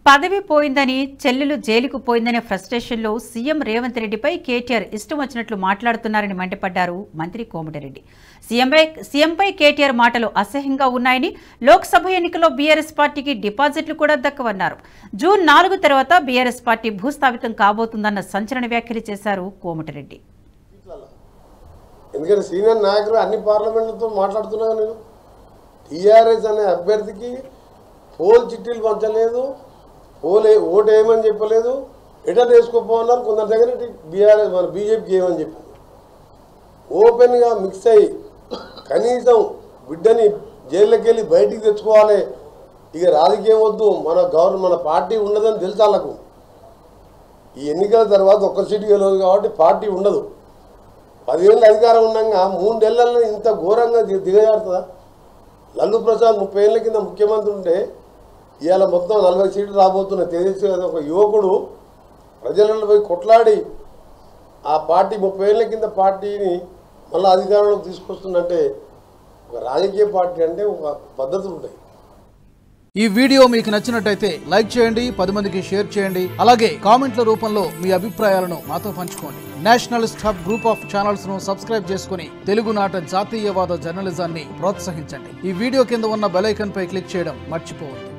పదవి పోయిందని చెల్లెలు జైలుకు పోయిందనే ఫ్రస్ట్రేషన్లో సీఎం రేవంత్ రెడ్డిపై కేటీఆర్ ఇష్టం వచ్చినట్లు మాట్లాడుతున్నారని మండిపడ్డారు మంత్రి కోమటిరెడ్డి. సీఎంపై కేటీఆర్ మాటలు అసహ్యంగా ఉన్నాయని, లోక్సభ ఎన్నికల్లో బీఆర్ఎస్ పార్టీకి డిపాజిట్లు కూడా దక్కవన్నారు. జూన్ 4 తర్వాత బీఆర్ఎస్ పార్టీ భూస్థాపితం కాబోతుందన్న సంచలన వ్యాఖ్యలు చేశారు కోమటిరెడ్డి. ఎందుకంటే సీనియర్ నాయకులు అన్ని పార్లమెంట్లతో మాట్లాడుతున్నాను. నేను టీఆర్ఎస్ అనే అభ్యర్థికి పోల్ చిట్టీలు పంచలేదు, ఓటు వేయమని చెప్పలేదు, రిటర్న్ వేసుకోపోన్నారు. కొందరి దగ్గర బీఆర్ఎస్ మన బీజేపీకి వేయమని చెప్పింది. ఓపెన్గా మిక్స్ అయ్యి కనీసం బిడ్డని జైల్లోకి వెళ్ళి బయటికి తెచ్చుకోవాలి. ఇక రాజకీయం వద్దు, మన పార్టీ ఉండదని తెలుసు వాళ్ళకు. ఈ ఎన్నికల తర్వాత ఒక్క సీటు గెలవదు కాబట్టి పార్టీ ఉండదు. 10 ఏళ్ళ అధికారం ఉన్నాక 3 ఏళ్లలో ఇంత ఘోరంగా దిగజారుతుందా? లల్లు ప్రసాద్ 30 ఏళ్ళ కింద ముఖ్యమంత్రి ఉంటే ఇవాళ మొత్తం 40 సీట్లు రాబోతున్నాయి. తేజస్వి గారు ఒక యువకుడు ప్రజలలో పోయి కొట్లాడి ఆ పార్టీ 30 ఏళ్ళ కింద పార్టీని మళ్ళీ అధికారంలోకి తీసుకొస్తుందంటే ఒక రాజకీయ పార్టీ అంటే ఒక పద్ధతులు ఉంటాయి. ఈ వీడియో మీకు నచ్చినట్టయితే లైక్ చేయండి, 10 మందికి షేర్ చేయండి. అలాగే కామెంట్ల రూపంలో మీ అభిప్రాయాలను మాతో పంచుకోండి. Nationalist hub group of channels ను సబ్స్క్రైబ్ చేసుకుని తెలుగునాట జాతీయవాద జర్నలిజాన్ని ప్రోత్సహించండి. ఈ వీడియో కింద ఉన్న బెల్ ఐకాన్ పై క్లిక్ చేయడం మర్చిపోవద్దు.